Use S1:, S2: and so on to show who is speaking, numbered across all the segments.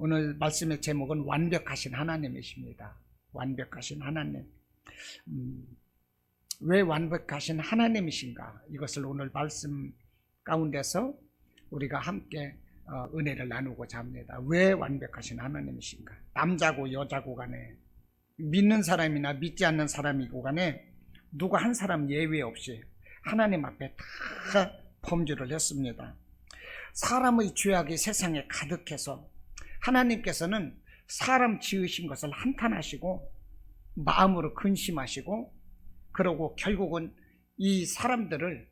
S1: 오늘 말씀의 제목은 완벽하신 하나님이십니다. 완벽하신 하나님. 왜 완벽하신 하나님이신가? 이것을 오늘 말씀 가운데서 우리가 함께 은혜를 나누고자 합니다. 왜 완벽하신 하나님이신가? 남자고 여자고 간에, 믿는 사람이나 믿지 않는 사람이고 간에 누구 한 사람 예외 없이 하나님 앞에 다 범죄를 했습니다. 사람의 죄악이 세상에 가득해서 하나님께서는 사람 지으신 것을 한탄하시고 마음으로 근심하시고, 그러고 결국은 이 사람들을,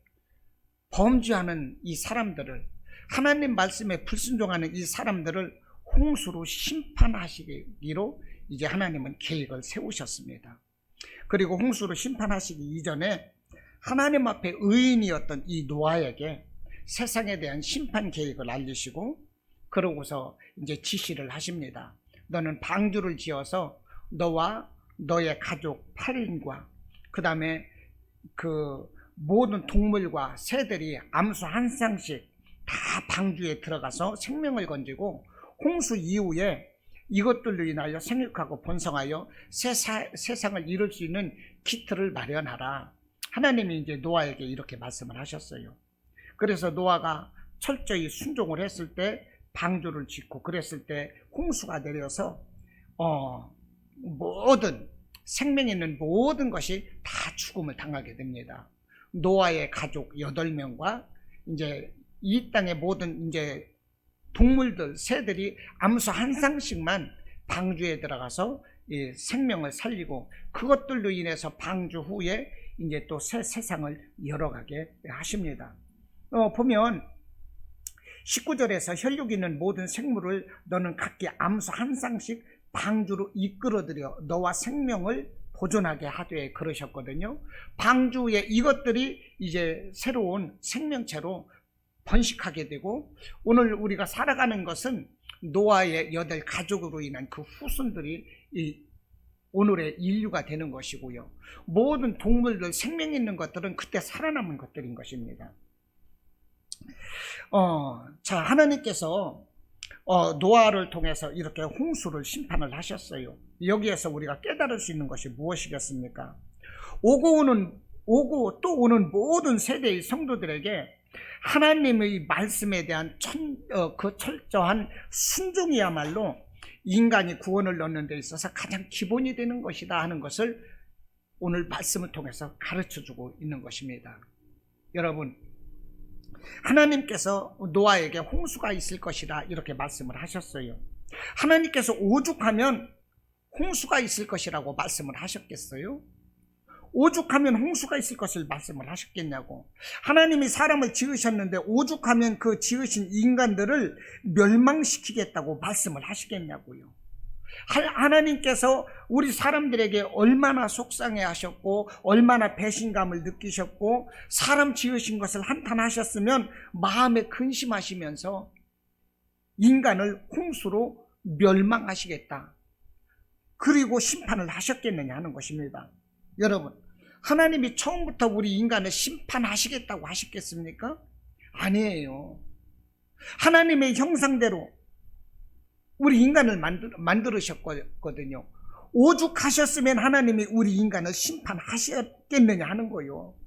S1: 범죄하는 이 사람들을, 하나님 말씀에 불순종하는 이 사람들을 홍수로 심판하시기로 이제 하나님은 계획을 세우셨습니다. 그리고 홍수로 심판하시기 이전에 하나님 앞에 의인이었던 이 노아에게 세상에 대한 심판 계획을 알리시고, 그러고서 이제 지시를 하십니다. 너는 방주를 지어서 너와 너의 가족 8인과 그 다음에 그 모든 동물과 새들이 암수 한 쌍씩 다 방주에 들어가서 생명을 건지고, 홍수 이후에 이것들로 인하여 생육하고 번성하여 세상을 이룰 수 있는 기틀을 마련하라. 하나님이 이제 노아에게 이렇게 말씀을 하셨어요. 그래서 노아가 철저히 순종을 했을 때 방주를 짓고 그랬을 때 홍수가 내려서 모든 생명 있는 모든 것이 다 죽음을 당하게 됩니다. 노아의 가족 8명과 이제 이 땅의 모든 이제 동물들, 새들이 암수 한 쌍씩만 방주에 들어가서 이 생명을 살리고, 그것들로 인해서 방주 후에 이제 또 새 세상을 열어가게 하십니다. 보면 19절에서 혈육 있는 모든 생물을 너는 각기 암수 한 쌍씩 방주로 이끌어들여 너와 생명을 보존하게 하되 그러셨거든요. 방주에 이것들이 이제 새로운 생명체로 번식하게 되고, 오늘 우리가 살아가는 것은 노아의 8 가족으로 인한 그 후손들이 이 오늘의 인류가 되는 것이고요. 모든 동물들, 생명 있는 것들은 그때 살아남은 것들인 것입니다. 자, 하나님께서 노아를 통해서 이렇게 홍수를 심판을 하셨어요. 여기에서 우리가 깨달을 수 있는 것이 무엇이겠습니까? 오고 또 오는 모든 세대의 성도들에게 하나님의 말씀에 대한 그 철저한 순종이야말로 인간이 구원을 얻는 데 있어서 가장 기본이 되는 것이다 하는 것을 오늘 말씀을 통해서 가르쳐주고 있는 것입니다. 여러분, 하나님께서 노아에게 홍수가 있을 것이다 이렇게 말씀을 하셨어요. 하나님께서 오죽하면 홍수가 있을 것이라고 말씀을 하셨겠어요? 오죽하면 홍수가 있을 것을 말씀을 하셨겠냐고. 하나님이 사람을 지으셨는데 오죽하면 그 지으신 인간들을 멸망시키겠다고 말씀을 하시겠냐고요. 하나님께서 우리 사람들에게 얼마나 속상해 하셨고 얼마나 배신감을 느끼셨고 사람 지으신 것을 한탄하셨으면 마음에 근심하시면서 인간을 홍수로 멸망하시겠다, 그리고 심판을 하셨겠느냐 하는 것입니다. 여러분, 하나님이 처음부터 우리 인간을 심판하시겠다고 하셨겠습니까? 아니에요. 하나님의 형상대로 우리 인간을 만들으셨거든요. 오죽하셨으면 하나님이 우리 인간을 심판하셨겠느냐 하는 거예요.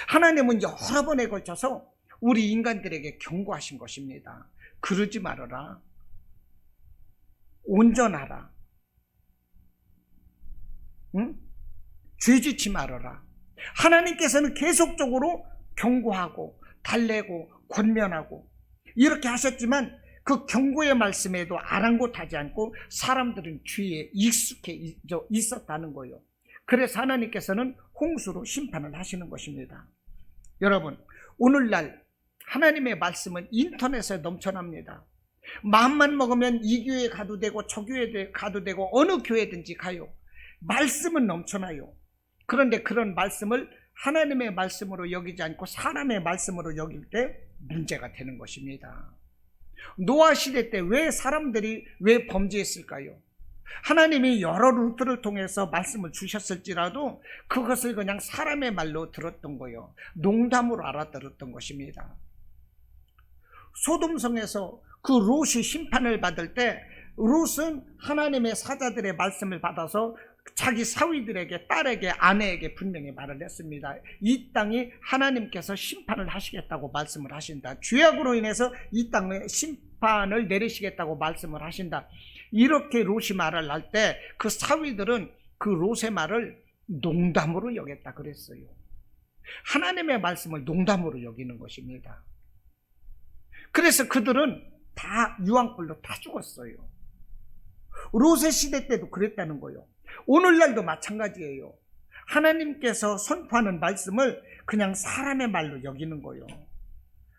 S1: 하나님은 여러 번에 걸쳐서 우리 인간들에게 경고하신 것입니다. 그러지 말아라. 온전하라. 응? 죄짓지 말아라. 하나님께서는 계속적으로 경고하고 달래고 권면하고 이렇게 하셨지만 그 경고의 말씀에도 아랑곳하지 않고 사람들은 죄에 익숙해 있었다는 거예요. 그래서 하나님께서는 홍수로 심판을 하시는 것입니다. 여러분, 오늘날 하나님의 말씀은 인터넷에 넘쳐납니다. 마음만 먹으면 이 교회 가도 되고 저 교회 가도 되고 어느 교회든지 가요. 말씀은 넘쳐나요. 그런데 그런 말씀을 하나님의 말씀으로 여기지 않고 사람의 말씀으로 여길 때 문제가 되는 것입니다. 노아 시대 때 왜 사람들이 왜 범죄했을까요? 하나님이 여러 루트를 통해서 말씀을 주셨을지라도 그것을 그냥 사람의 말로 들었던 거예요. 농담으로 알아들었던 것입니다. 소돔성에서 그 롯이 심판을 받을 때 롯은 하나님의 사자들의 말씀을 받아서 자기 사위들에게, 딸에게, 아내에게 분명히 말을 했습니다. 이 땅이 하나님께서 심판을 하시겠다고 말씀을 하신다. 죄악으로 인해서 이 땅에 심판을 내리시겠다고 말씀을 하신다. 이렇게 롯이 말을 할 때 그 사위들은 그 롯의 말을 농담으로 여겼다 그랬어요. 하나님의 말씀을 농담으로 여기는 것입니다. 그래서 그들은 다 유황불로 다 죽었어요. 롯의 시대 때도 그랬다는 거예요. 오늘날도 마찬가지예요. 하나님께서 선포하는 말씀을 그냥 사람의 말로 여기는 거예요.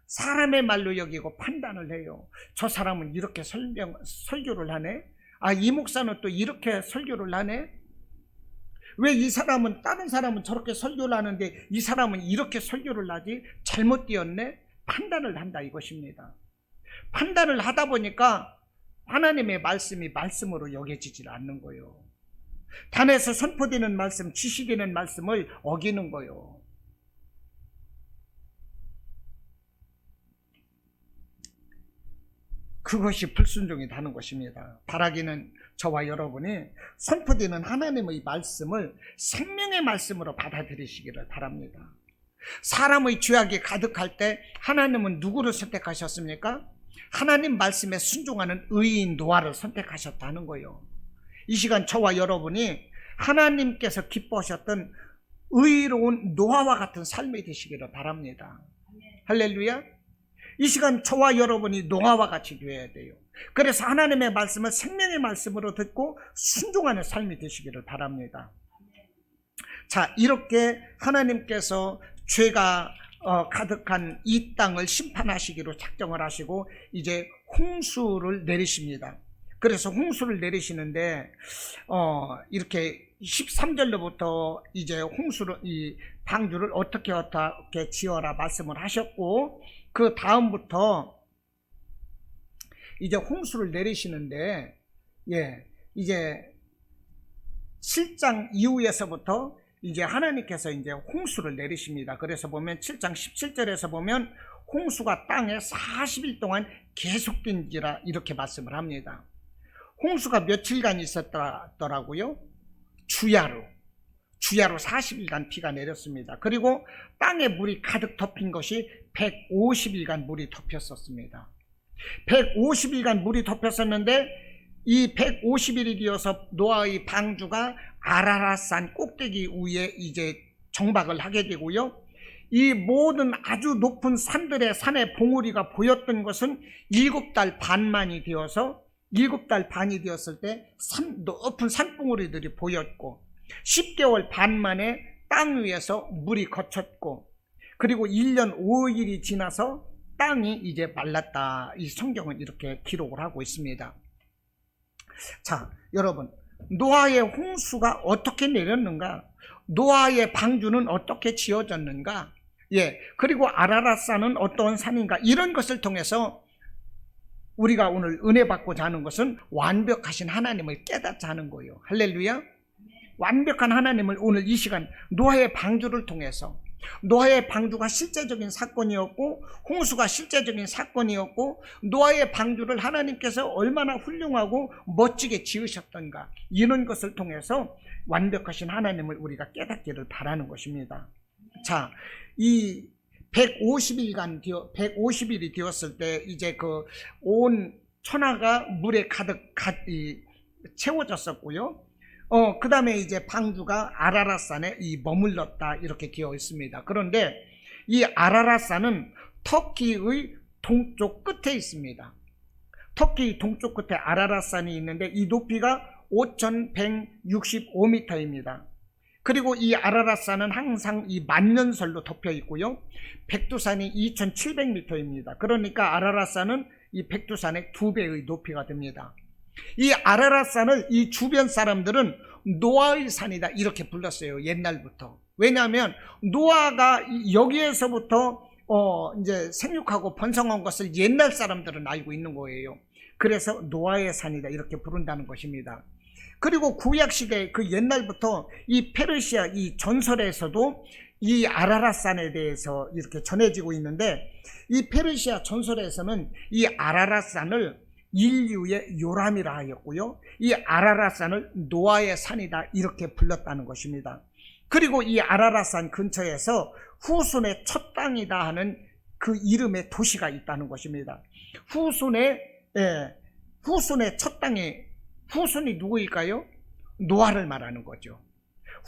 S1: 사람의 말로 여기고 판단을 해요. 저 사람은 이렇게 설교를 하네? 아, 이 목사는 또 이렇게 설교를 하네? 왜 이 사람은, 다른 사람은 저렇게 설교를 하는데 이 사람은 이렇게 설교를 하지? 잘못 되었네? 판단을 한다 이것입니다. 판단을 하다 보니까 하나님의 말씀이 말씀으로 여겨지질 않는 거예요. 단에서 선포되는 말씀, 지시되는 말씀을 어기는 거예요. 그것이 불순종이 되는 것입니다. 바라기는 저와 여러분이 선포되는 하나님의 말씀을 생명의 말씀으로 받아들이시기를 바랍니다. 사람의 죄악이 가득할 때 하나님은 누구를 선택하셨습니까? 하나님 말씀에 순종하는 의인 노아를 선택하셨다는 거예요. 이 시간 저와 여러분이 하나님께서 기뻐하셨던 의로운 노아와 같은 삶이 되시기를 바랍니다. 할렐루야. 이 시간 저와 여러분이 노아와 같이 되어야 돼요. 그래서 하나님의 말씀을 생명의 말씀으로 듣고 순종하는 삶이 되시기를 바랍니다. 자, 이렇게 하나님께서 죄가 가득한 이 땅을 심판하시기로 작정을 하시고 이제 홍수를 내리십니다. 그래서 홍수를 내리시는데 이렇게 13절로부터 이제 홍수를, 이 방주를 어떻게 지어라 말씀을 하셨고, 그 다음부터 이제 홍수를 내리시는데, 이제 7장 이후에서부터 이제 하나님께서 이제 홍수를 내리십니다. 그래서 보면 7장 17절에서 보면 홍수가 땅에 40일 동안 계속된지라 이렇게 말씀을 합니다. 홍수가 며칠간 있었더라고요. 주야로 40일간 비가 내렸습니다. 그리고 땅에 물이 가득 덮인 것이 150일간 물이 덮였었습니다. 150일간 물이 덮였었는데 이 150일이 되어서 노아의 방주가 아라랏산 꼭대기 위에 이제 정박을 하게 되고요. 이 모든 아주 높은 산들의 산의 봉우리가 보였던 것은 7달 반만이 되어서 7달 반이 되었을 때 높은 산봉우리들이 보였고, 10개월 반 만에 땅 위에서 물이 거쳤고, 그리고 1년 5일이 지나서 땅이 이제 말랐다. 이 성경은 이렇게 기록을 하고 있습니다. 자, 여러분, 노아의 홍수가 어떻게 내렸는가? 노아의 방주는 어떻게 지어졌는가? 그리고 아라랏산은 어떤 산인가? 이런 것을 통해서 우리가 오늘 은혜 받고자 하는 것은 완벽하신 하나님을 깨닫자 하는 거예요. 할렐루야. 완벽한 하나님을 오늘 이 시간 노아의 방주를 통해서, 노아의 방주가 실제적인 사건이었고 홍수가 실제적인 사건이었고, 노아의 방주를 하나님께서 얼마나 훌륭하고 멋지게 지으셨던가, 이런 것을 통해서 완벽하신 하나님을 우리가 깨닫기를 바라는 것입니다. 자, 이 150일이 되었을 때 이제 그 온 천하가 물에 가득 채워졌었고요. 그 다음에 이제 방주가 아라랏산에 머물렀다 이렇게 되어 있습니다. 그런데 이 아라랏산은 터키의 동쪽 끝에 있습니다. 터키 동쪽 끝에 아라랏산이 있는데 이 높이가 5,165m입니다. 그리고 이 아라랏산은 항상 이 만년설로 덮여 있고요. 백두산이 2,700m입니다. 그러니까 아라랏산은 이 백두산의 2배의 높이가 됩니다. 이 아라랏산을 이 주변 사람들은 노아의 산이다 이렇게 불렀어요. 옛날부터. 왜냐하면 노아가 여기에서부터 이제 생육하고 번성한 것을 옛날 사람들은 알고 있는 거예요. 그래서 노아의 산이다 이렇게 부른다는 것입니다. 그리고 구약시대 그 옛날부터 이 페르시아 이 전설에서도 이 아라랏산에 대해서 이렇게 전해지고 있는데, 이 페르시아 전설에서는 이 아라랏산을 인류의 요람이라 하였고요. 이 아라랏산을 노아의 산이다 이렇게 불렀다는 것입니다. 그리고 이 아라랏산 근처에서 후손의 첫 땅이다 하는 그 이름의 도시가 있다는 것입니다. 후손의 첫 땅에 후손이 누구일까요? 노아를 말하는 거죠.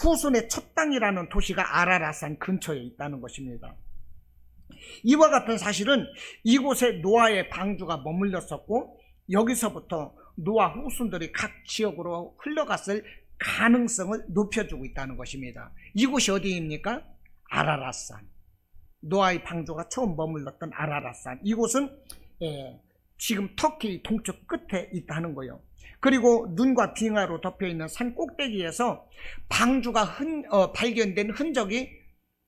S1: 후손의 첫 땅이라는 도시가 아라랏산 근처에 있다는 것입니다. 이와 같은 사실은 이곳에 노아의 방주가 머물렀었고 여기서부터 노아 후손들이 각 지역으로 흘러갔을 가능성을 높여주고 있다는 것입니다. 이곳이 어디입니까? 아라랏산. 노아의 방주가 처음 머물렀던 아라랏산. 이곳은 지금 터키 동쪽 끝에 있다는 거예요. 그리고 눈과 빙하로 덮여있는 산 꼭대기에서 방주가 발견된 흔적이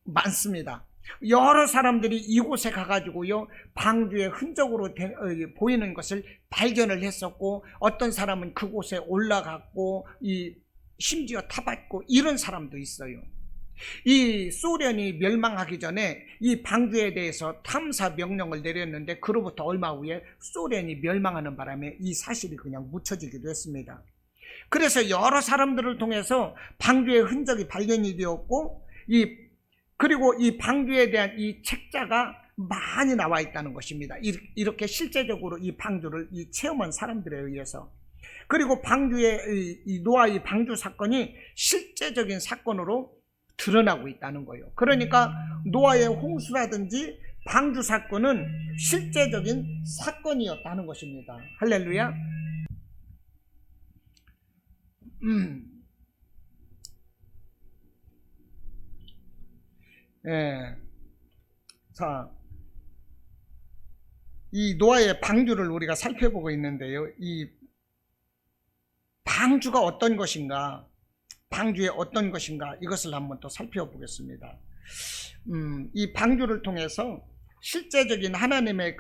S1: 많습니다. 여러 사람들이 이곳에 가가지고요 방주의 흔적으로 보이는 것을 발견을 했었고 어떤 사람은 그곳에 올라갔고 심지어 타봤고 이런 사람도 있어요. 이 소련이 멸망하기 전에 이 방주에 대해서 탐사 명령을 내렸는데 그로부터 얼마 후에 소련이 멸망하는 바람에 이 사실이 그냥 묻혀지기도 했습니다. 그래서 여러 사람들을 통해서 방주의 흔적이 발견이 되었고 그리고 이 방주에 대한 이 책자가 많이 나와 있다는 것입니다. 이렇게 실제적으로 이 방주를 체험한 사람들에 의해서. 그리고 이 노아의 방주 사건이 실제적인 사건으로 드러나고 있다는 거예요. 그러니까 노아의 홍수라든지 방주 사건은 실제적인 사건이었다는 것입니다. 할렐루야. 자, 이 노아의 방주를 우리가 살펴보고 있는데요. 이 방주가 어떤 것인가, 방주에 어떤 것인가 이것을 한번 또 살펴보겠습니다. 이 방주를 통해서 실제적인 하나님의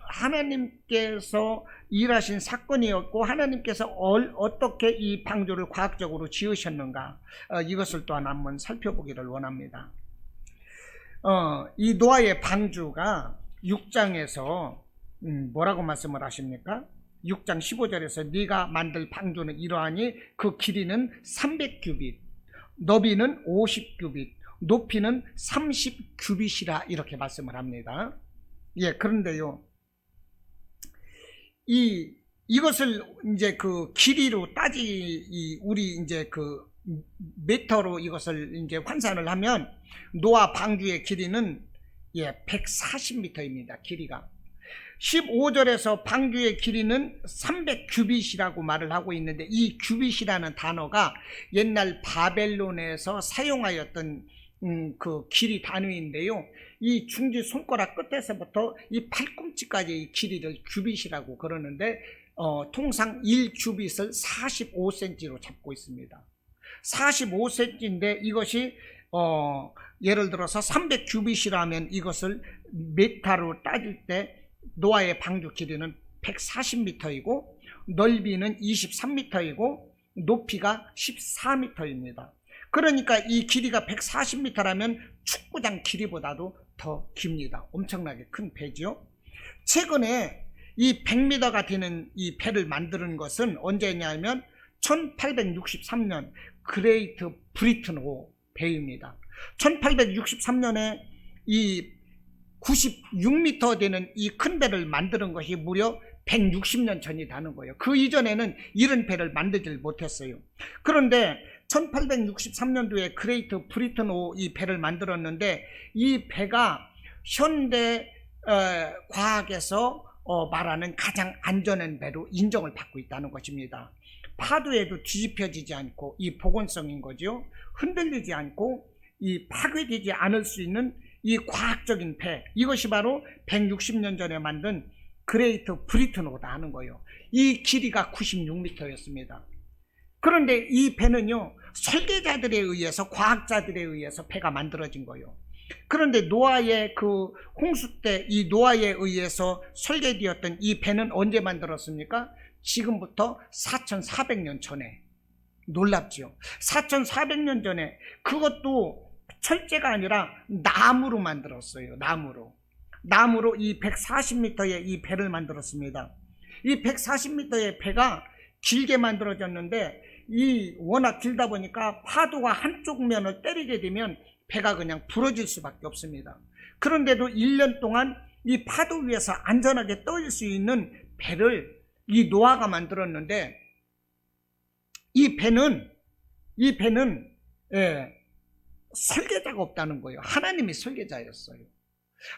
S1: 하나님께서 일하신 사건이었고 하나님께서 어떻게 이 방주를 과학적으로 지으셨는가 이것을 또한 한번 살펴보기를 원합니다. 이 노아의 방주가 6장에서 뭐라고 말씀을 하십니까? 6장 15절에서 네가 만들 방주는 이러하니 그 길이는 300규빗, 너비는 50규빗, 높이는 30규빗이라 이렇게 말씀을 합니다. 그런데요, 이것을 이제 그 길이로 우리 이제 그 미터로 이것을 이제 환산을 하면 노아 방주의 길이는 140m입니다. 길이가. 15절에서 방주의 길이는 300규빗이라고 말을 하고 있는데 이 규빗이라는 단어가 옛날 바벨론에서 사용하였던 그 길이 단위인데요. 이 중지 손가락 끝에서부터 이 팔꿈치까지 이 길이를 규빗이라고 그러는데 통상 1규빗을 45cm로 잡고 있습니다. 45cm인데 이것이 예를 들어서 300규빗이라면 이것을 미터로 따질 때 노아의 방주 길이는 140m이고 넓이는 23m이고 높이가 14m입니다. 그러니까 이 길이가 140m라면 축구장 길이보다도 더 깁니다. 엄청나게 큰 배죠. 최근에 이 100m가 되는 이 배를 만드는 것은 언제냐면 1863년 그레이트 브리튼 호 배입니다. 1863년에 이 96m 되는 이 큰 배를 만드는 것이 무려 160년 전이라는 거예요. 그 이전에는 이런 배를 만들질 못했어요. 그런데 1863년도에 그레이트 브리튼 호 이 배를 만들었는데 이 배가 현대 과학에서 말하는 가장 안전한 배로 인정을 받고 있다는 것입니다. 파도에도 뒤집혀지지 않고 이 복원성인 거죠. 흔들리지 않고 이 파괴되지 않을 수 있는 이 과학적인 배, 이것이 바로 160년 전에 만든 그레이트 브리튼 호다 하는 거예요. 이 길이가 96m였습니다. 그런데 이 배는요 설계자들에 의해서 과학자들에 의해서 배가 만들어진 거예요. 그런데 노아의 그 홍수 때 이 노아에 의해서 설계되었던 이 배는 언제 만들었습니까? 지금부터 4400년 전에. 놀랍죠. 4400년 전에. 그것도 철제가 아니라 나무로 만들었어요. 나무로 이 140m의 이 배를 만들었습니다. 이 140m의 배가 길게 만들어졌는데 이 워낙 길다 보니까 파도가 한쪽 면을 때리게 되면 배가 그냥 부러질 수밖에 없습니다. 그런데도 1년 동안 이 파도 위에서 안전하게 떠일 수 있는 배를 이 노아가 만들었는데 이 배는 설계자가 없다는 거예요. 하나님이 설계자였어요.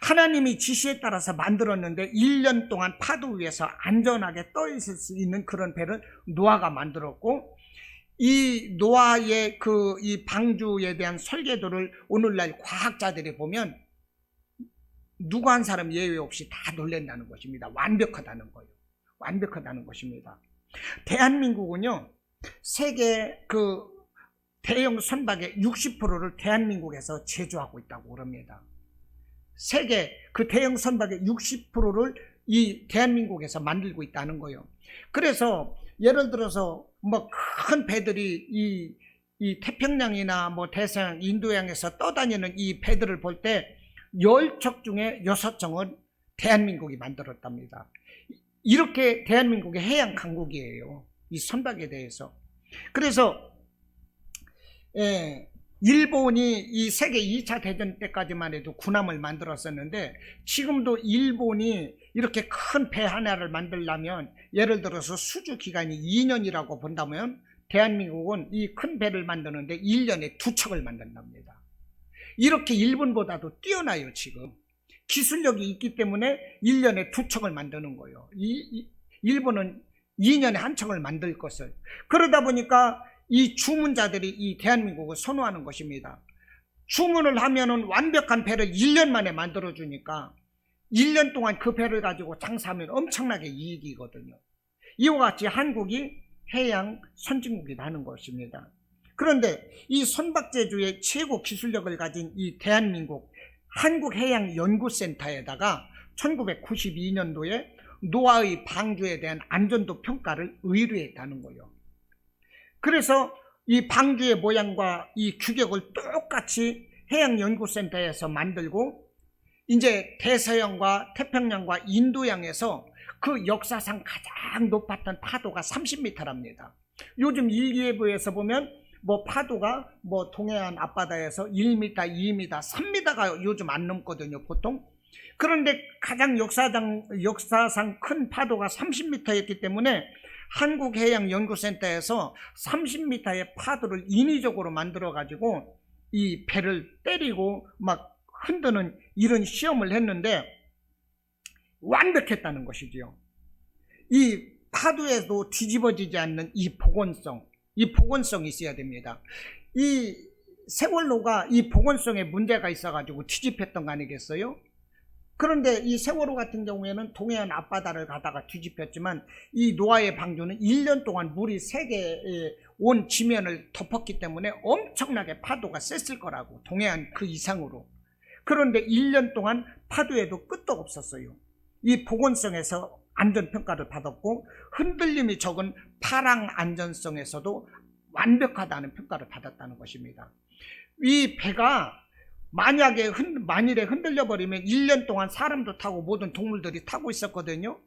S1: 하나님이 지시에 따라서 만들었는데 1년 동안 파도 위에서 안전하게 떠 있을 수 있는 그런 배를 노아가 만들었고, 이 노아의 이 방주에 대한 설계도를 오늘날 과학자들이 보면 누구 한 사람 예외 없이 다 놀란다는 것입니다. 완벽하다는 거예요. 완벽하다는 것입니다. 대한민국은요, 세계 대형 선박의 60%를 대한민국에서 제조하고 있다고 그럽니다. 세계 대형 선박의 60%를 이 대한민국에서 만들고 있다는 거예요. 그래서 예를 들어서 큰 배들이 이 태평양이나 대서양, 인도양에서 떠다니는 이 배들을 볼 때 10척 중에 6척은 대한민국이 만들었답니다. 이렇게 대한민국의 해양 강국이에요. 이 선박에 대해서. 그래서 일본이 이 세계 2차 대전 때까지만 해도 군함을 만들었었는데, 지금도 일본이 이렇게 큰 배 하나를 만들려면 예를 들어서 수주 기간이 2년이라고 본다면 대한민국은 이 큰 배를 만드는데 1년에 2척을 만든답니다. 이렇게 일본보다도 뛰어나요. 지금 기술력이 있기 때문에 1년에 2척을 만드는 거예요. 일본은 2년에 1척을 만들 것을. 그러다 보니까 이 주문자들이 이 대한민국을 선호하는 것입니다. 주문을 하면은 완벽한 배를 1년 만에 만들어 주니까 1년 동안 그 배를 가지고 장사하면 엄청나게 이익이거든요. 이와 같이 한국이 해양 선진국이라는 것입니다. 그런데 이 선박 제조의 최고 기술력을 가진 이 대한민국 한국해양연구센터에다가 1992년도에 노아의 방주에 대한 안전도 평가를 의뢰했다는 거예요. 그래서 이 방주의 모양과 이 규격을 똑같이 해양연구센터에서 만들고, 이제 대서양과 태평양과 인도양에서 그 역사상 가장 높았던 파도가 30m랍니다. 요즘 일기예보에서 보면 파도가 동해안 앞바다에서 1m, 2m, 3m가 요즘 안 넘거든요, 보통. 그런데 가장 역사상 큰 파도가 30m였기 때문에 한국해양연구센터에서 30m의 파도를 인위적으로 만들어 가지고 이 배를 때리고 흔드는 이런 시험을 했는데 완벽했다는 것이지요. 이 파도에도 뒤집어지지 않는 이 복원성이 있어야 됩니다. 이 세월호가 이 복원성에 문제가 있어 가지고 뒤집혔던 거 아니겠어요? 그런데 이 세월호 같은 경우에는 동해안 앞바다를 가다가 뒤집혔지만, 이 노아의 방주는 1년 동안 물이 세계의 온 지면을 덮었기 때문에 엄청나게 파도가 셌을 거라고, 동해안 그 이상으로. 그런데 1년 동안 파도에도 끄떡 없었어요. 이 복원성에서 안전평가를 받았고, 흔들림이 적은 파랑 안전성에서도 완벽하다는 평가를 받았다는 것입니다. 이 배가 만일에 흔들려 버리면 1년 동안 사람도 타고 모든 동물들이 타고 있었거든요.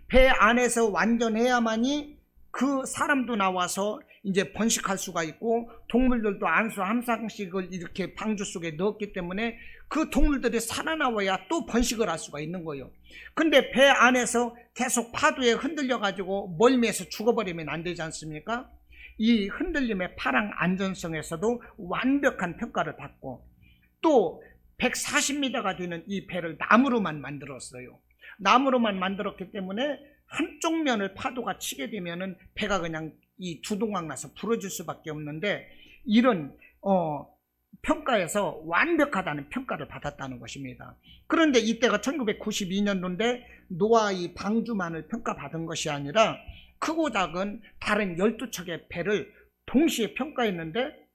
S1: 배 안에서 완전해야만이 그 사람도 나와서 이제 번식할 수가 있고, 동물들도 안수 함상식을 이렇게 방주 속에 넣었기 때문에 그 동물들이 살아나와야 또 번식을 할 수가 있는 거예요. 근데 배 안에서 계속 파도에 흔들려 가지고 멀미해서 죽어버리면 안 되지 않습니까? 이 흔들림의 파랑 안전성에서도 완벽한 평가를 받고, 또 140m가 되는 이 배를 나무로만 만들었어요. 나무로만 만들었기 때문에 한쪽 면을 파도가 치게 되면은 배가 그냥 이 두동강 나서 부러질 수밖에 없는데, 이런 평가에서 완벽하다는 평가를 받았다는 것입니다. 그런데 이때가 1992년도인데 노아의 방주만을 평가받은 것이 아니라 크고 작은 다른 12척의 배를 동시에 평가했는데,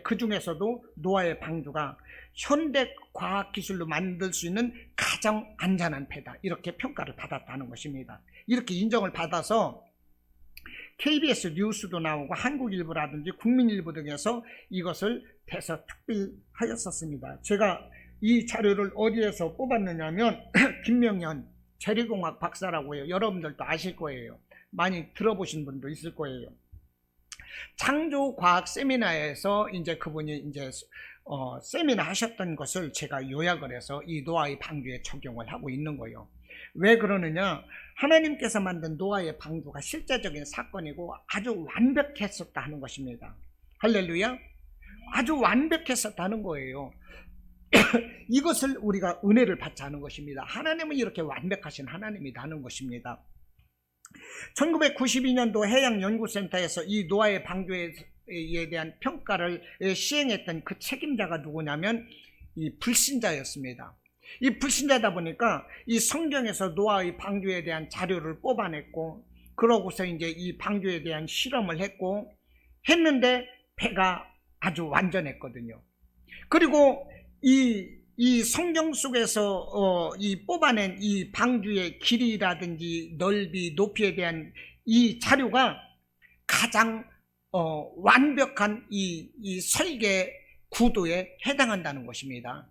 S1: 그 중에서도 노아의 방주가 현대 과학기술로 만들 수 있는 가장 안전한 배다, 이렇게 평가를 받았다는 것입니다. 이렇게 인정을 받아서 KBS 뉴스도 나오고 한국일보라든지 국민일보 등에서 이것을 대서특필하였었습니다. 제가 이 자료를 어디에서 뽑았느냐면 김명현 재래공학 박사라고요. 여러분들도 아실 거예요. 많이 들어보신 분도 있을 거예요. 창조과학 세미나에서 이제 그분이 이제 세미나 하셨던 것을 제가 요약을 해서 이 노아의 방주에 적용을 하고 있는 거예요. 왜 그러느냐? 하나님께서 만든 노아의 방주가 실제적인 사건이고 아주 완벽했었다 하는 것입니다. 할렐루야. 아주 완벽했었다는 거예요. 이것을 우리가 은혜를 받지 않은 것입니다. 하나님은 이렇게 완벽하신 하나님이라는 것입니다. 1992년도 해양연구센터에서 이 노아의 방주에 대한 평가를 시행했던 그 책임자가 누구냐면 이 불신자였습니다. 이 불신자다 보니까 이 성경에서 노아의 방주에 대한 자료를 뽑아냈고, 그러고서 이제 이 방주에 대한 실험을 했는데 배가 아주 완전했거든요. 그리고 이 성경 속에서 이 뽑아낸 이 방주의 길이라든지 넓이, 높이에 대한 이 자료가 가장 완벽한 이 설계 구도에 해당한다는 것입니다.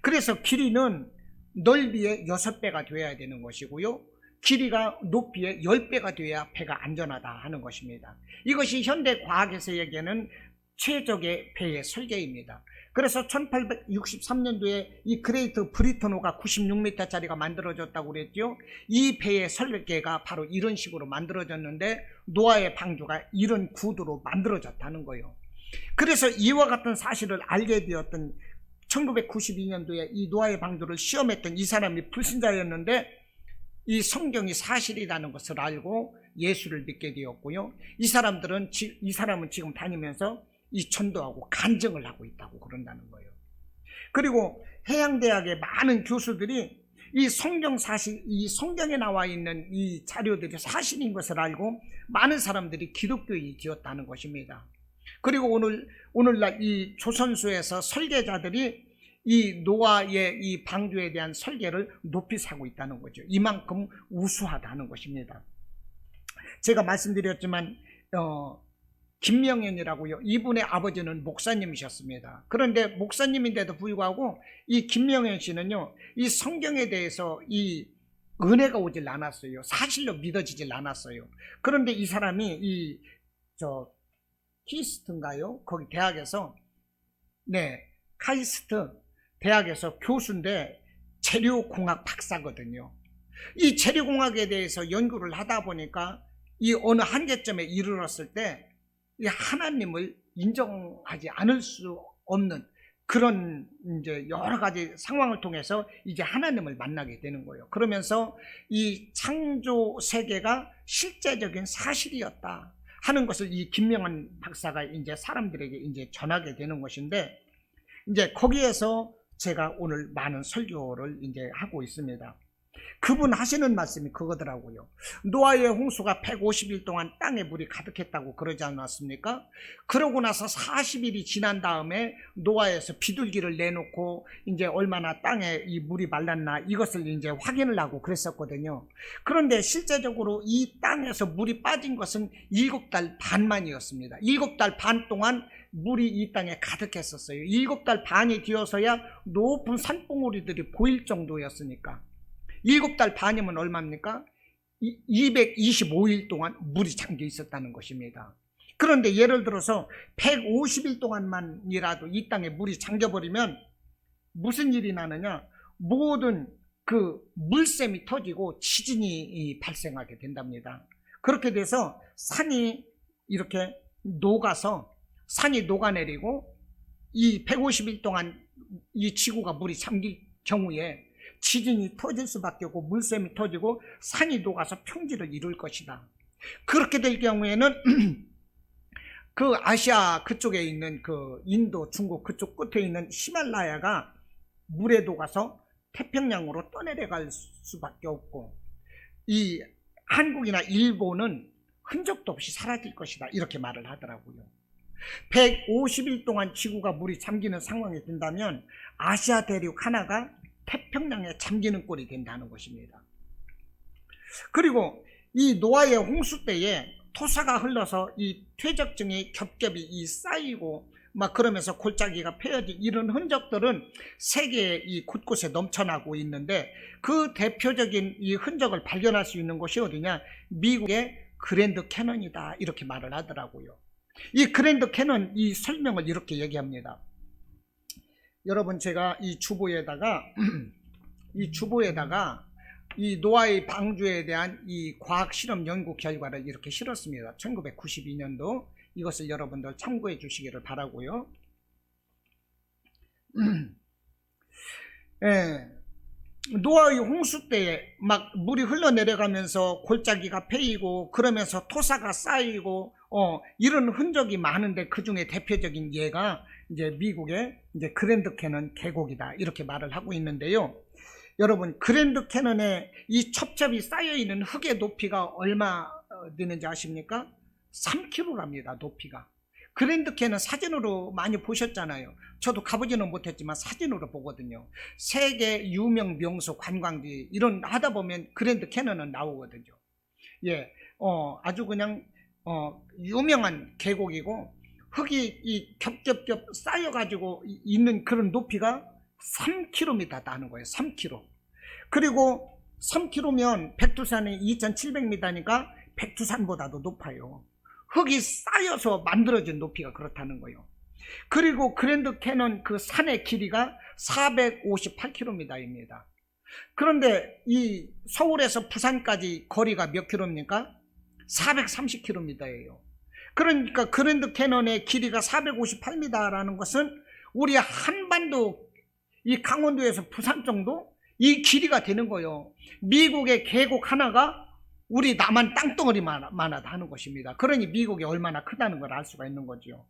S1: 그래서 길이는 넓이의 6배가 되어야 되는 것이고요, 길이가 높이의 10배가 되어야 배가 안전하다 하는 것입니다. 이것이 현대 과학에서 얘기하는 최적의 배의 설계입니다. 그래서 1863년도에 이 그레이트 브리턴호가 96m짜리가 만들어졌다고 그랬죠. 이 배의 설계가 바로 이런 식으로 만들어졌는데 노아의 방주가 이런 구도로 만들어졌다는 거예요. 그래서 이와 같은 사실을 알게 되었던 1992년도에 이 노아의 방주를 시험했던 이 사람이 불신자였는데 이 성경이 사실이라는 것을 알고 예수를 믿게 되었고요. 이 사람은 지금 다니면서 이 전도하고 간증을 하고 있다고 그런다는 거예요. 그리고 해양대학의 많은 교수들이 이 성경 사실, 이 성경에 나와 있는 이 자료들이 사실인 것을 알고 많은 사람들이 기독교인이 되었다는 것입니다. 그리고 오늘날 이 조선소에서 설계자들이 이 노아의 이 방주에 대한 설계를 높이 사고 있다는 거죠. 이만큼 우수하다는 것입니다. 제가 말씀드렸지만 김명현이라고요. 이분의 아버지는 목사님이셨습니다. 그런데 목사님인데도 불구하고 이 김명현 씨는요, 이 성경에 대해서 이 은혜가 오질 않았어요. 사실로 믿어지질 않았어요. 그런데 이 사람이 키스트인가요? 거기 대학에서, 카이스트 대학에서 교수인데 재료공학 박사거든요. 이 재료공학에 대해서 연구를 하다 보니까 이 어느 한계점에 이르렀을 때 이 하나님을 인정하지 않을 수 없는 그런 이제 여러 가지 상황을 통해서 이제 하나님을 만나게 되는 거예요. 그러면서 이 창조 세계가 실제적인 사실이었다 하는 것을 이 김명한 박사가 이제 사람들에게 이제 전하게 되는 것인데, 이제 거기에서 제가 오늘 많은 설교를 이제 하고 있습니다. 그분 하시는 말씀이 그거더라고요. 노아의 홍수가 150일 동안 땅에 물이 가득했다고 그러지 않았습니까? 그러고 나서 40일이 지난 다음에 노아에서 비둘기를 내놓고 이제 얼마나 땅에 이 물이 말랐나 이것을 이제 확인을 하고 그랬었거든요. 그런데 실제적으로 이 땅에서 물이 빠진 것은 7달 반만이었습니다. 7달 반 동안 물이 이 땅에 가득했었어요. 7달 반이 되어서야 높은 산봉우리들이 보일 정도였으니까. 7달 반이면 얼마입니까? 225일 동안 물이 잠겨 있었다는 것입니다. 그런데 예를 들어서 150일 동안만이라도 이 땅에 물이 잠겨버리면 무슨 일이 나느냐? 모든 그 물샘이 터지고 지진이 발생하게 된답니다. 그렇게 돼서 산이 이렇게 산이 녹아내리고 이 150일 동안 이 지구가 물이 잠길 경우에 지진이 터질 수밖에 없고 물샘이 터지고 산이 녹아서 평지를 이룰 것이다. 그렇게 될 경우에는 그 아시아 그쪽에 있는 그 인도, 중국 그쪽 끝에 있는 히말라야가 물에 녹아서 태평양으로 떠내려갈 수밖에 없고 이 한국이나 일본은 흔적도 없이 사라질 것이다. 이렇게 말을 하더라고요. 150일 동안 지구가 물이 잠기는 상황이 된다면 아시아 대륙 하나가 태평양에 잠기는 꼴이 된다는 것입니다. 그리고 이 노아의 홍수 때에 토사가 흘러서 이 퇴적증이 겹겹이 쌓이고 막 그러면서 골짜기가 패여진 이런 흔적들은 세계 이 곳곳에 넘쳐나고 있는데, 그 대표적인 이 흔적을 발견할 수 있는 곳이 어디냐? 미국의 그랜드 캐년이다, 이렇게 말을 하더라고요. 이 그랜드 캐년 이 설명을 이렇게 얘기합니다. 여러분, 제가 이 주보에다가 이 노아의 방주에 대한 이 과학 실험 연구 결과를 이렇게 실었습니다. 1992년도. 이것을 여러분들 참고해 주시기를 바라고요. 예, 노아의 홍수 때에 막 물이 흘러내려가면서 골짜기가 패이고 그러면서 토사가 쌓이고 이런 흔적이 많은데, 그 중에 대표적인 예가 이제 미국의 이제 그랜드 캐년 계곡이다, 이렇게 말을 하고 있는데요. 여러분, 그랜드 캐년에 이 첩첩이 쌓여 있는 흙의 높이가 얼마 되는지 아십니까? 3km랍니다, 높이가. 그랜드 캐년 사진으로 많이 보셨잖아요. 저도 가보지는 못했지만 사진으로 보거든요. 세계 유명 명소 관광지 이런 하다 보면 그랜드 캐년은 나오거든요. 예, 아주 그냥 유명한 계곡이고, 흙이 이 겹겹겹 쌓여가지고 있는 그런 높이가 3km입니다 나는 거예요. 3km. 그리고 3km면 백두산이 2700m니까 백두산보다도 높아요. 흙이 쌓여서 만들어진 높이가 그렇다는 거예요. 그리고 그랜드 캐년 그 산의 길이가 458km입니다. 그런데 이 서울에서 부산까지 거리가 몇 킬로입니까? 430km예요. 그러니까 그랜드 캐년의 길이가 458m라는 것은 우리 한반도, 이 강원도에서 부산 정도 이 길이가 되는 거예요. 미국의 계곡 하나가 우리 남한 땅덩어리만 하는 것입니다. 그러니 미국이 얼마나 크다는 걸 알 수가 있는 거죠.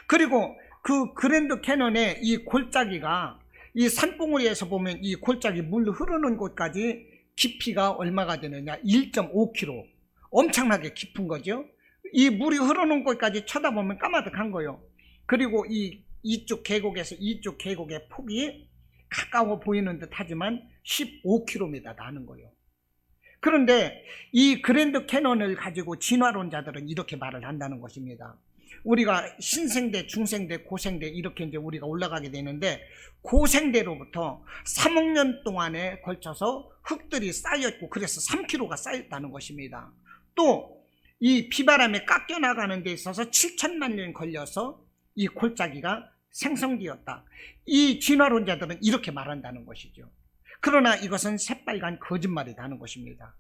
S1: 그리고 그 그랜드 캐년의 이 골짜기가, 이 산봉우리에서 보면 이 골짜기 물 흐르는 곳까지 깊이가 얼마가 되느냐? 1.5km. 엄청나게 깊은 거죠. 이 물이 흐르는 곳까지 쳐다보면 까마득한 거예요. 그리고 이쪽 계곡에서 이쪽 계곡의 폭이 가까워 보이는 듯 하지만 15km입니다 나는 거예요. 그런데 이 그랜드 캐년을 가지고 진화론자들은 이렇게 말을 한다는 것입니다. 우리가 신생대, 중생대, 고생대 이렇게 이제 우리가 올라가게 되는데, 고생대로부터 3억 년 동안에 걸쳐서 흙들이 쌓였고, 그래서 3km가 쌓였다는 것입니다. 또 이 비바람에 깎여 나가는 데 있어서 7천만 년 걸려서 이 골짜기가 생성되었다. 이 진화론자들은 이렇게 말한다는 것이죠. 그러나 이것은 새빨간 거짓말이라는 것입니다.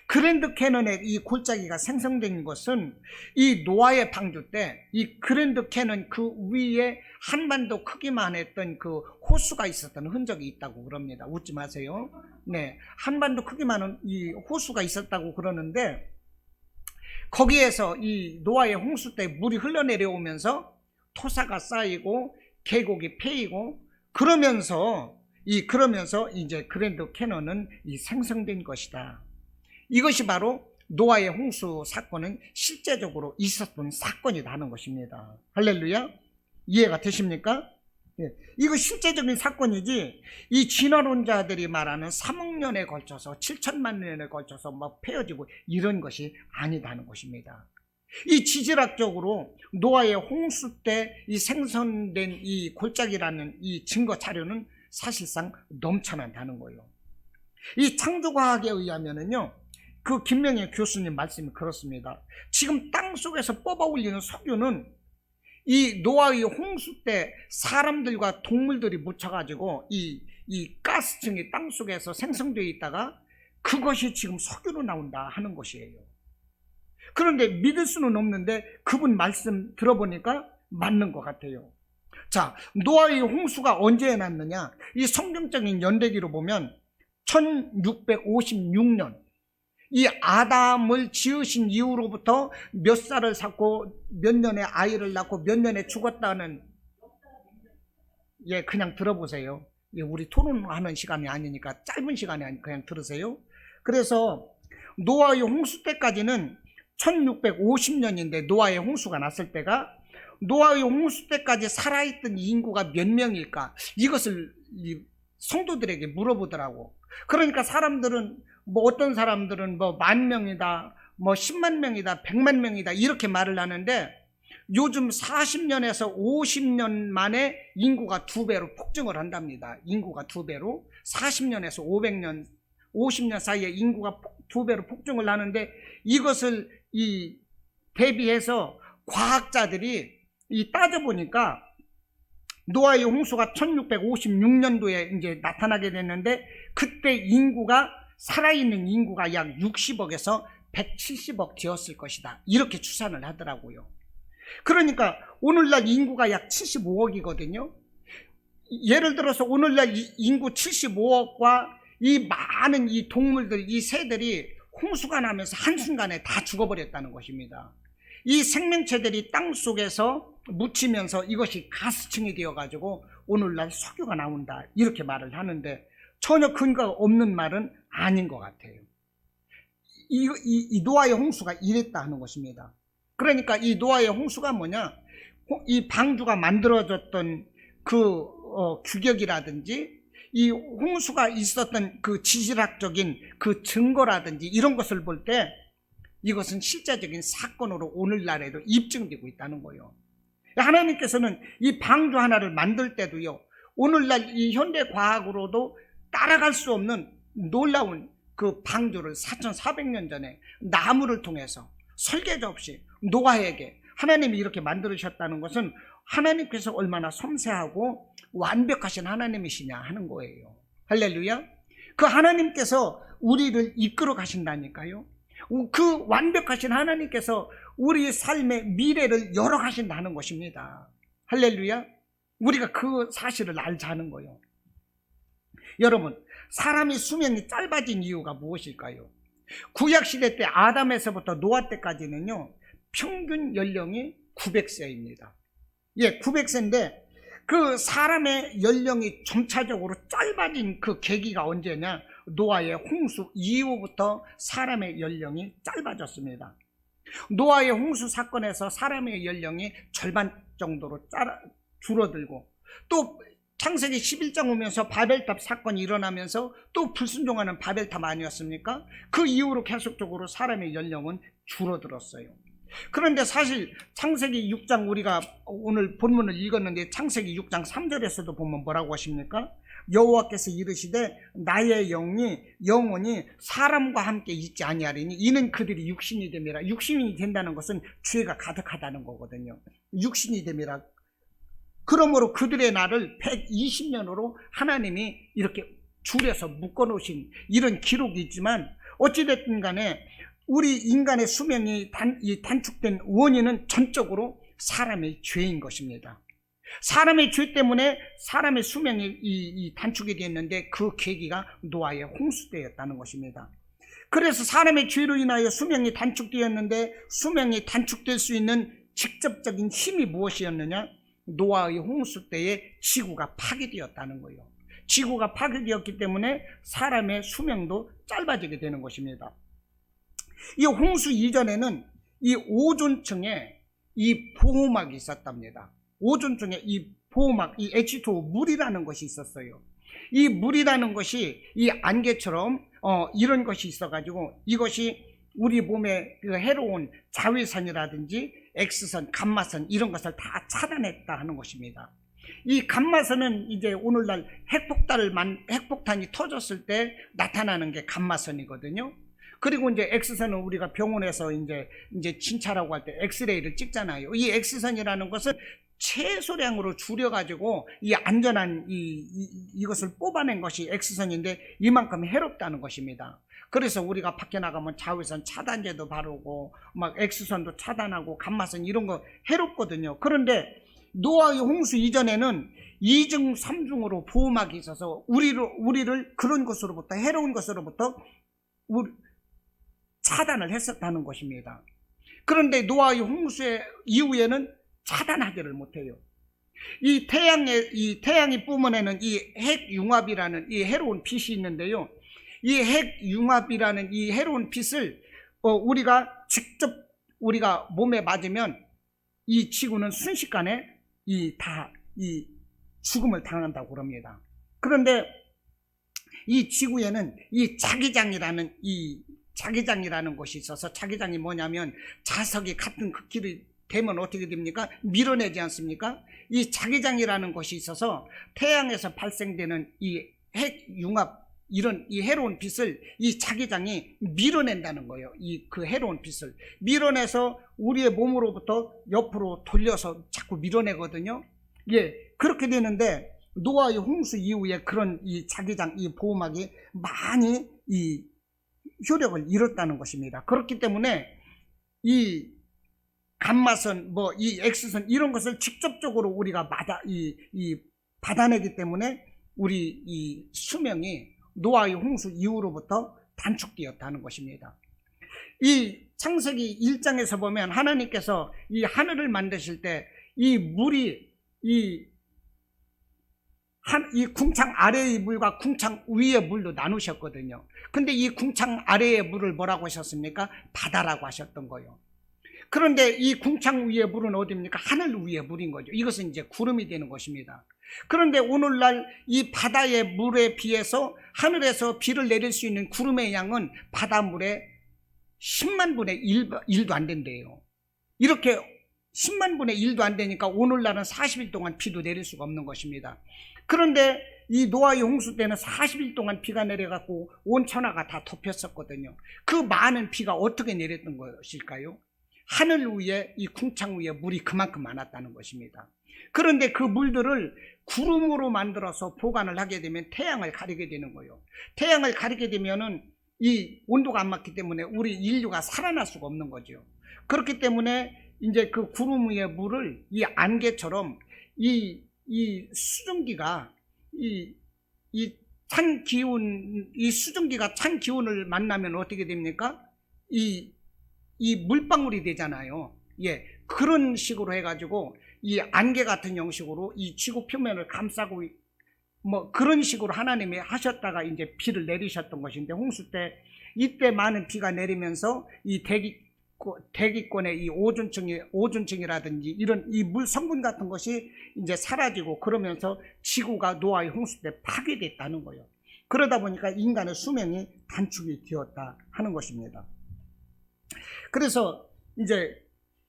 S1: 그랜드 캐년의 이 골짜기가 생성된 것은 이 노아의 방주 때 이 그랜드 캐년 그 위에 한반도 크기만 했던 그 호수가 있었던 흔적이 있다고 그럽니다. 웃지 마세요. 네, 한반도 크기만한 이 호수가 있었다고 그러는데, 거기에서 이 노아의 홍수 때 물이 흘러내려오면서 토사가 쌓이고 계곡이 패이고 그러면서 이제 그랜드 캐년은 이 생성된 것이다. 이것이 바로 노아의 홍수 사건은 실제적으로 있었던 사건이라는 것입니다. 할렐루야. 이해가 되십니까? 예, 이거 실제적인 사건이지, 이 진화론자들이 말하는 3억 년에 걸쳐서 7천만 년에 걸쳐서 막 패어지고 이런 것이 아니다는 것입니다. 이 지질학적으로 노아의 홍수 때 이 생성된 이 골짜기라는 이 증거 자료는 사실상 넘쳐난다는 거예요. 이 창조과학에 의하면은요, 그 김명애 교수님 말씀이 그렇습니다. 지금 땅 속에서 뽑아 올리는 석유는 이 노아의 홍수 때 사람들과 동물들이 묻혀가지고 이 가스층이 땅 속에서 생성되어 있다가 그것이 지금 석유로 나온다 하는 것이에요. 그런데 믿을 수는 없는데 그분 말씀 들어보니까 맞는 것 같아요. 자, 노아의 홍수가 언제 났느냐? 이 성경적인 연대기로 보면 1656년, 이 아담을 지으신 이후로부터 몇 살을 쌓고 몇 년에 아이를 낳고 몇 년에 죽었다는, 예, 그냥 들어보세요. 예, 우리 토론하는 시간이 아니니까 짧은 시간에 그냥 들으세요. 그래서 노아의 홍수 때까지는 1650년인데 노아의 홍수가 났을 때가, 노아의 홍수 때까지 살아있던 인구가 몇 명일까? 이것을 성도들에게 물어보더라고. 그러니까 사람들은 어떤 사람들은 10,000명이다, 10만 명이다, 100만 명이다 이렇게 말을 하는데, 요즘 40년에서 50년 만에 인구가 2배로 폭증을 한답니다. 인구가 2배로 40년에서 50년 사이에 인구가 2배로 폭증을 하는데, 이것을 대비해서 과학자들이 따져보니까 노아의 홍수가 1656년도에 이제 나타나게 됐는데, 그때 인구가 살아있는 인구가 약 60억에서 170억 되었을 것이다, 이렇게 추산을 하더라고요. 그러니까 오늘날 인구가 약 75억이거든요. 예를 들어서 오늘날 인구 75억과 이 많은 이 동물들, 이 새들이 홍수가 나면서 한순간에 다 죽어버렸다는 것입니다. 이 생명체들이 땅 속에서 묻히면서 이것이 가스층이 되어가지고 오늘날 석유가 나온다, 이렇게 말을 하는데, 전혀 근거가 없는 말은 아닌 것 같아요. 이 노아의 홍수가 이랬다 하는 것입니다. 그러니까 이 노아의 홍수가 뭐냐, 이 방주가 만들어졌던 그 규격이라든지 이 홍수가 있었던 그 지질학적인 그 증거라든지 이런 것을 볼 때 이것은 실제적인 사건으로 오늘날에도 입증되고 있다는 거예요. 하나님께서는 이 방주 하나를 만들 때도요, 오늘날 이 현대 과학으로도 따라갈 수 없는 놀라운 그 방주를 4400년 전에 나무를 통해서 설계도 없이 노아에게 하나님이 이렇게 만들으셨다는 것은 하나님께서 얼마나 섬세하고 완벽하신 하나님이시냐 하는 거예요. 할렐루야. 그 하나님께서 우리를 이끌어 가신다니까요. 그 완벽하신 하나님께서 우리 삶의 미래를 열어가신다는 것입니다. 할렐루야. 우리가 그 사실을 알자는 거예요. 여러분, 사람이 수명이 짧아진 이유가 무엇일까요? 구약시대 때 아담에서부터 노아 때까지는요, 평균 연령이 900세입니다. 예, 900세인데 그 사람의 연령이 점차적으로 짧아진 그 계기가 언제냐? 노아의 홍수 이후부터 사람의 연령이 짧아졌습니다. 노아의 홍수 사건에서 사람의 연령이 절반 정도로 줄어들고, 또 창세기 11장 오면서 바벨탑 사건이 일어나면서 또 불순종하는 바벨탑 아니었습니까? 그 이후로 계속적으로 사람의 연령은 줄어들었어요. 그런데 사실 창세기 6장, 우리가 오늘 본문을 읽었는데 창세기 6장 3절에서도 보면 뭐라고 하십니까? 여호와께서 이르시되 나의 영혼이 사람과 함께 있지 아니하리니 이는 그들이 육신이 됨이라. 육신이 된다는 것은 죄가 가득하다는 거거든요. 육신이 됨이라. 그러므로 그들의 날을 120년으로 하나님이 이렇게 줄여서 묶어놓으신 이런 기록이 있지만, 어찌됐든 간에 우리 인간의 수명이 단축된 원인은 전적으로 사람의 죄인 것입니다. 사람의 죄 때문에 사람의 수명이 단축이 됐는데, 그 계기가 노아의 홍수 때였다는 것입니다. 그래서 사람의 죄로 인하여 수명이 단축되었는데, 수명이 단축될 수 있는 직접적인 힘이 무엇이었느냐? 노아의 홍수 때에 지구가 파괴되었다는 거예요. 지구가 파괴되었기 때문에 사람의 수명도 짧아지게 되는 것입니다. 이 홍수 이전에는 이 오존층에 이 보호막이 있었답니다. 오존층에 이 보호막, 이 H2O, 물이라는 것이 있었어요. 이 물이라는 것이 이 안개처럼 이런 것이 있어가지고 이것이 우리 몸에 그 해로운 자외선이라든지 X선, 감마선 이런 것을 다 차단했다 하는 것입니다. 이 감마선은 이제 오늘날 핵폭탄이 터졌을 때 나타나는 게 감마선이거든요. 그리고 이제 X선은 우리가 병원에서 이제 진찰하고 할 때 엑스레이를 찍잖아요. 이 X선이라는 것은 최소량으로 줄여가지고 이 안전한 이것을 뽑아낸 것이 X선인데 이만큼 해롭다는 것입니다. 그래서 우리가 밖에 나가면 자외선 차단제도 바르고 막 X선도 차단하고 감마선 이런 거 해롭거든요. 그런데 노아의 홍수 이전에는 2중 3중으로 보호막이 있어서 우리를 그런 것으로부터, 해로운 것으로부터 차단을 했었다는 것입니다. 그런데 노아의 홍수 이후에는 차단하지를 못해요. 이 태양이 뿜어내는 이 핵융합이라는 이 해로운 빛이 있는데요. 이 핵융합이라는 이 해로운 빛을 우리가 직접 우리가 몸에 맞으면 이 지구는 순식간에 이 죽음을 당한다고 그럽니다. 그런데 이 지구에는 이 자기장이라는 것이 있어서, 자기장이 뭐냐면 자석이 같은 크기를 되면 어떻게 됩니까? 밀어내지 않습니까? 이 자기장이라는 것이 있어서 태양에서 발생되는 이 핵융합, 이런 이 해로운 빛을 이 자기장이 밀어낸다는 거예요. 그 해로운 빛을 밀어내서 우리의 몸으로부터 옆으로 돌려서 자꾸 밀어내거든요. 예, 그렇게 되는데 노아의 홍수 이후에 그런 이 자기장, 이 보호막이 많이 이 효력을 잃었다는 것입니다. 그렇기 때문에 이 감마선, 이 X선 이런 것을 직접적으로 우리가 받아내기 때문에 우리 이 수명이 노아의 홍수 이후로부터 단축되었다는 것입니다. 이 창세기 1장에서 보면 하나님께서 이 하늘을 만드실 때 이 물이 이 궁창 아래의 물과 궁창 위의 물로 나누셨거든요. 근데 이 궁창 아래의 물을 뭐라고 하셨습니까? 바다라고 하셨던 거예요. 그런데 이 궁창 위의 물은 어디입니까? 하늘 위의 물인 거죠. 이것은 이제 구름이 되는 것입니다. 그런데 오늘날 이 바다의 물에 비해서 하늘에서 비를 내릴 수 있는 구름의 양은 바닷물의 10만 분의 1도 안 된대요. 이렇게 10만 분의 1도 안 되니까 오늘날은 40일 동안 비도 내릴 수가 없는 것입니다. 그런데 이 노아의 홍수 때는 40일 동안 비가 내려갖고 온 천하가 다 덮였었거든요. 그 많은 비가 어떻게 내렸던 것일까요? 하늘 위에 이 궁창 위에 물이 그만큼 많았다는 것입니다. 그런데 그 물들을 구름으로 만들어서 보관을 하게 되면 태양을 가리게 되는 거예요. 태양을 가리게 되면은 이 온도가 안 맞기 때문에 우리 인류가 살아날 수가 없는 거죠. 그렇기 때문에 이제 그 구름 위의 물을 이 안개처럼 이 수증기가 찬 기운, 이 수증기가 찬 기운을 만나면 어떻게 됩니까? 이 물방울이 되잖아요. 예, 그런 식으로 해가지고 이 안개 같은 형식으로 이 지구 표면을 감싸고 그런 식으로 하나님이 하셨다가 이제 비를 내리셨던 것인데, 홍수 때 이때 많은 비가 내리면서 이 대기권의 이 오존층이라든지 이런 이 물 성분 같은 것이 이제 사라지고, 그러면서 지구가 노아의 홍수 때 파괴됐다는 거예요. 그러다 보니까 인간의 수명이 단축이 되었다 하는 것입니다. 그래서 이제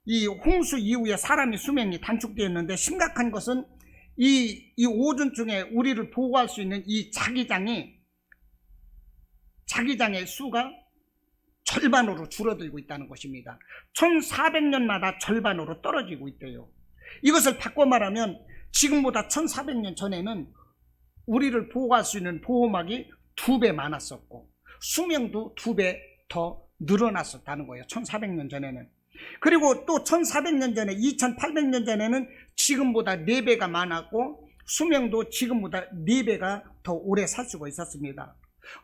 S1: 이 홍수 이후에 사람의 수명이 단축되었는데, 심각한 것은 이 오존층에 우리를 보호할 수 있는 이 자기장의 수가 절반으로 줄어들고 있다는 것입니다. 1400년마다 절반으로 떨어지고 있대요. 이것을 바꿔 말하면 지금보다 1400년 전에는 우리를 보호할 수 있는 보호막이 2배 많았었고 수명도 2배 더 늘어났었다는 거예요. 1400년 전에는. 그리고 또 1400년 전에 2800년 전에는 지금보다 4배가 많았고 수명도 지금보다 4배가 더 오래 살 수가 있었습니다.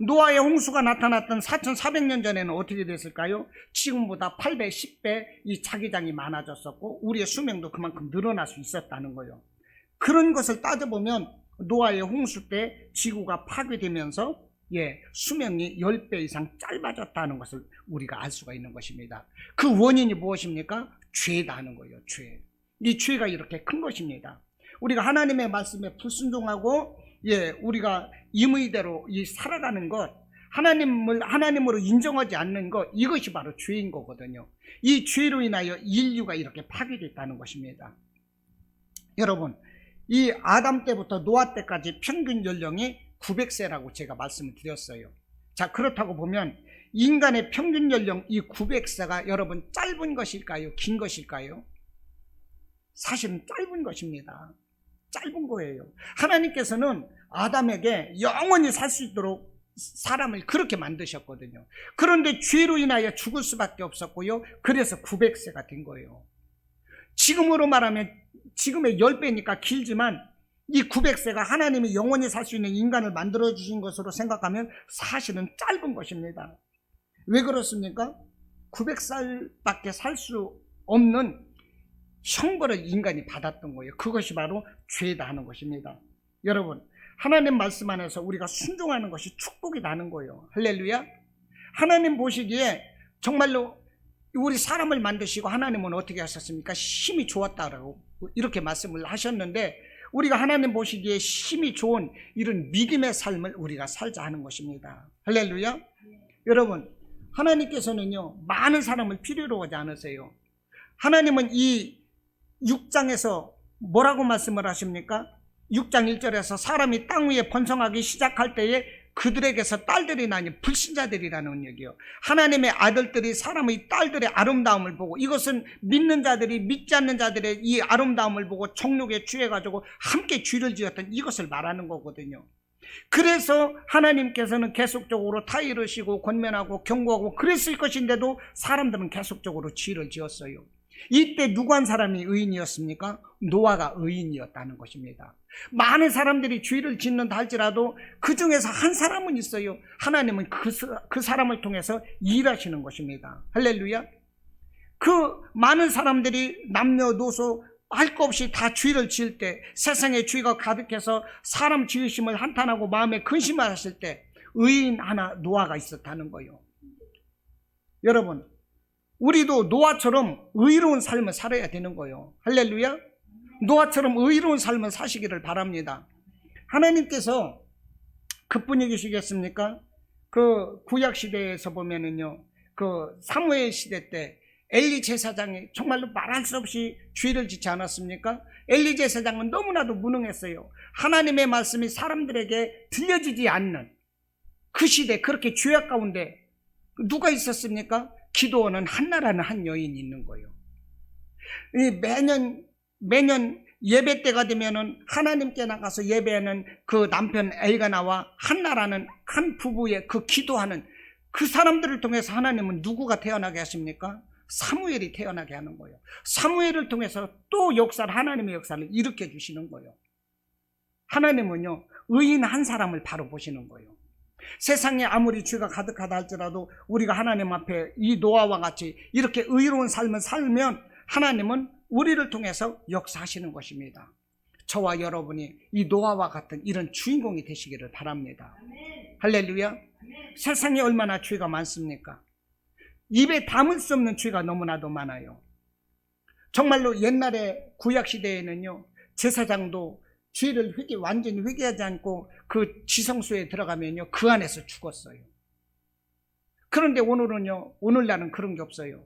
S1: 노아의 홍수가 나타났던 4400년 전에는 어떻게 됐을까요? 지금보다 8배, 10배 이 자기장이 많아졌었고 우리의 수명도 그만큼 늘어날 수 있었다는 거예요. 그런 것을 따져보면 노아의 홍수 때 지구가 파괴되면서 수명이 10배 이상 짧아졌다는 것을 우리가 알 수가 있는 것입니다. 그 원인이 무엇입니까? 죄다 하는 거예요. 죄. 이 죄가 이렇게 큰 것입니다. 우리가 하나님의 말씀에 불순종하고 우리가 임의대로 살아가는 것, 하나님으로 인정하지 않는 것, 이것이 바로 죄인 거거든요. 이 죄로 인하여 인류가 이렇게 파괴됐다는 것입니다. 여러분, 이 아담 때부터 노아 때까지 평균 연령이 900세라고 제가 말씀을 드렸어요. 자, 그렇다고 보면 인간의 평균 연령 이 900세가 여러분 짧은 것일까요? 긴 것일까요? 사실은 짧은 것입니다. 짧은 거예요. 하나님께서는 아담에게 영원히 살 수 있도록 사람을 그렇게 만드셨거든요. 그런데 죄로 인하여 죽을 수밖에 없었고요. 그래서 900세가 된 거예요. 지금으로 말하면 지금의 10배니까 길지만 이 900세가 하나님이 영원히 살 수 있는 인간을 만들어주신 것으로 생각하면 사실은 짧은 것입니다. 왜 그렇습니까? 900살밖에 살 수 없는 형벌을 인간이 받았던 거예요. 그것이 바로 죄다 하는 것입니다. 여러분, 하나님 말씀 안에서 우리가 순종하는 것이 축복이 나는 거예요. 할렐루야. 하나님 보시기에 정말로 우리 사람을 만드시고 하나님은 어떻게 하셨습니까? 힘이 좋았다라고 이렇게 말씀을 하셨는데, 우리가 하나님 보시기에 힘이 좋은 이런 믿음의 삶을 우리가 살자 하는 것입니다. 할렐루야. 여러분, 하나님께서는요 많은 사람을 필요로 하지 않으세요. 하나님은 이 6장에서 뭐라고 말씀을 하십니까? 6장 1절에서 사람이 땅 위에 번성하기 시작할 때에 그들에게서 딸들이 나니 불신자들이라는 언역이요. 하나님의 아들들이 사람의 딸들의 아름다움을 보고, 이것은 믿는 자들이 믿지 않는 자들의 이 아름다움을 보고 정욕에 취해가지고 함께 죄를 지었던 이것을 말하는 거거든요. 그래서 하나님께서는 계속적으로 타이르시고 권면하고 경고하고 그랬을 것인데도 사람들은 계속적으로 죄를 지었어요. 이때 누구 한 사람이 의인이었습니까? 노아가 의인이었다는 것입니다. 많은 사람들이 죄를 짓는다 할지라도 그 중에서 한 사람은 있어요. 하나님은 그 사람을 통해서 일하시는 것입니다. 할렐루야. 그 많은 사람들이 남녀노소 할 것 없이 다 죄를 지을 때, 세상에 죄가 가득해서 사람 지으심을 한탄하고 마음에 근심하실 때 의인 하나 노아가 있었다는 거예요. 여러분, 우리도 노아처럼 의로운 삶을 살아야 되는 거예요. 할렐루야. 노아처럼 의로운 삶을 사시기를 바랍니다. 하나님께서 그뿐이 계시겠습니까? 그 구약 시대에서 보면은요, 그 사무엘 시대 때 엘리 제사장이 정말로 말할 수 없이 죄를 짓지 않았습니까? 엘리 제사장은 너무나도 무능했어요. 하나님의 말씀이 사람들에게 들려지지 않는 그 시대, 그렇게 죄악 가운데 누가 있었습니까? 기도원은 한나라는 한 여인이 있는 거예요. 매년 예배 때가 되면은 하나님께 나가서 예배하는 그 남편 엘가나와 한나라는 한 부부의 그 기도하는 그 사람들을 통해서 하나님은 누구가 태어나게 하십니까? 사무엘이 태어나게 하는 거예요. 사무엘을 통해서 또 역사를, 하나님의 역사를 일으켜 주시는 거예요. 하나님은요, 의인 한 사람을 바로 보시는 거예요. 세상에 아무리 죄가 가득하다 할지라도 우리가 하나님 앞에 이 노아와 같이 이렇게 의로운 삶을 살면 하나님은 우리를 통해서 역사하시는 것입니다. 저와 여러분이 이 노아와 같은 이런 주인공이 되시기를 바랍니다. 할렐루야. 세상에 얼마나 죄가 많습니까? 입에 담을 수 없는 죄가 너무나도 많아요. 정말로 옛날에 구약시대에는요, 제사장도 죄를 완전히 회개하지 않고 그 지성소에 들어가면요, 그 안에서 죽었어요. 그런데 오늘날은 그런 게 없어요.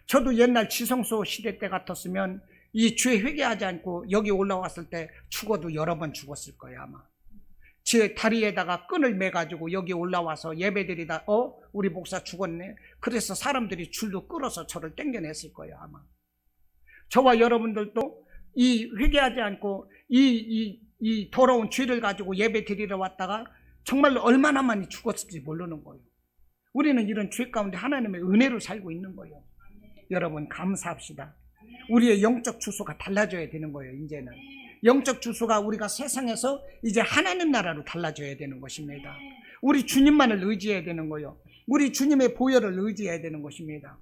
S1: 저도 옛날 지성소 시대 때 같았으면 이 죄 회개하지 않고 여기 올라왔을 때 죽어도 여러 번 죽었을 거예요, 아마. 제 다리에다가 끈을 매가지고 여기 올라와서 예배드리다 우리 목사 죽었네. 그래서 사람들이 줄로 끌어서 저를 땡겨냈을 거예요, 아마. 저와 여러분들도 이 회개하지 않고 이 더러운 죄를 가지고 예배드리러 왔다가 정말로 얼마나 많이 죽었을지 모르는 거예요. 우리는 이런 죄 가운데 하나님의 은혜로 살고 있는 거예요. 여러분, 감사합시다. 우리의 영적 주소가 달라져야 되는 거예요. 이제는 영적 주소가 우리가 세상에서 이제 하나님 나라로 달라져야 되는 것입니다. 우리 주님만을 의지해야 되는 거예요. 우리 주님의 보혈을 의지해야 되는 것입니다.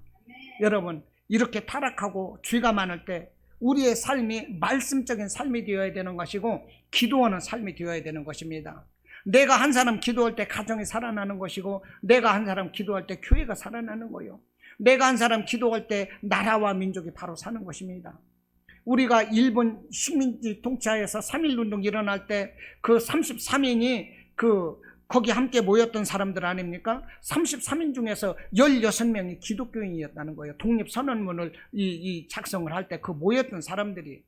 S1: 여러분, 이렇게 타락하고 죄가 많을 때 우리의 삶이 말씀적인 삶이 되어야 되는 것이고 기도하는 삶이 되어야 되는 것입니다. 내가 한 사람 기도할 때 가정이 살아나는 것이고, 내가 한 사람 기도할 때 교회가 살아나는 거예요. 내가 한 사람 기도할 때 나라와 민족이 바로 사는 것입니다. 우리가 일본 식민지 통치하에서 3.1운동 일어날 때 그 33인이 거기 함께 모였던 사람들 아닙니까? 33인 중에서 16명이 기독교인이었다는 거예요. 독립선언문을 작성을 할 때 그 모였던 사람들이.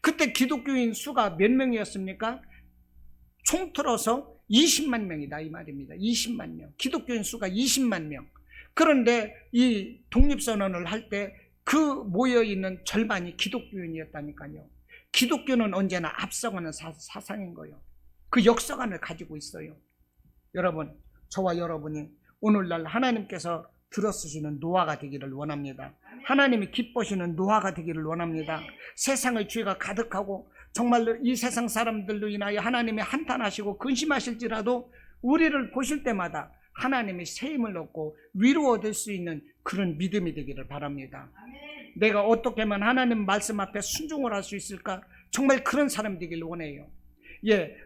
S1: 그때 기독교인 수가 몇 명이었습니까? 총틀어서 20만 명이다 이 말입니다. 20만 명. 기독교인 수가 20만 명. 그런데 이 독립선언을 할 때 그 모여있는 절반이 기독교인이었다니까요. 기독교는 언제나 앞서가는 사상인 거예요. 그 역사관을 가지고 있어요. 여러분, 저와 여러분이 오늘날 하나님께서 들어쓰시는 노아가 되기를 원합니다. 하나님이 기뻐하시는 노아가 되기를 원합니다. 세상의 죄가 가득하고 정말로 이 세상 사람들로 인하여 하나님이 한탄하시고 근심하실지라도 우리를 보실 때마다 하나님의 새 힘을 얻고 위로 얻을 수 있는 그런 믿음이 되기를 바랍니다. 내가 어떻게 하면 하나님 말씀 앞에 순종을 할 수 있을까? 정말 그런 사람 되기를 원해요.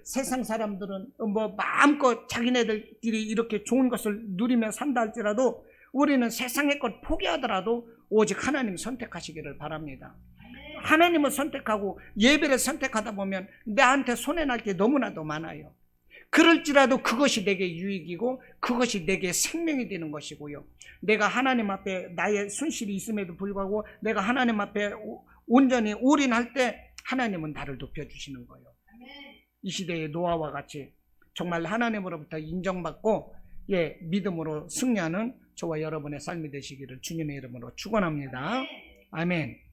S1: 세상 사람들은 마음껏 자기네들끼리 이렇게 좋은 것을 누리며 산다 할지라도 우리는 세상의 것 포기하더라도 오직 하나님 선택하시기를 바랍니다. 하나님을 선택하고 예배를 선택하다 보면 나한테 손해날 게 너무나도 많아요. 그럴지라도 그것이 내게 유익이고 그것이 내게 생명이 되는 것이고요. 내가 하나님 앞에 나의 손실이 있음에도 불구하고 내가 하나님 앞에 온전히 올인할 때 하나님은 나를 높여주시는 거예요. 이 시대의 노아와 같이 정말 하나님으로부터 인정받고 믿음으로 승리하는 저와 여러분의 삶이 되시기를 주님의 이름으로 축원합니다. 아멘.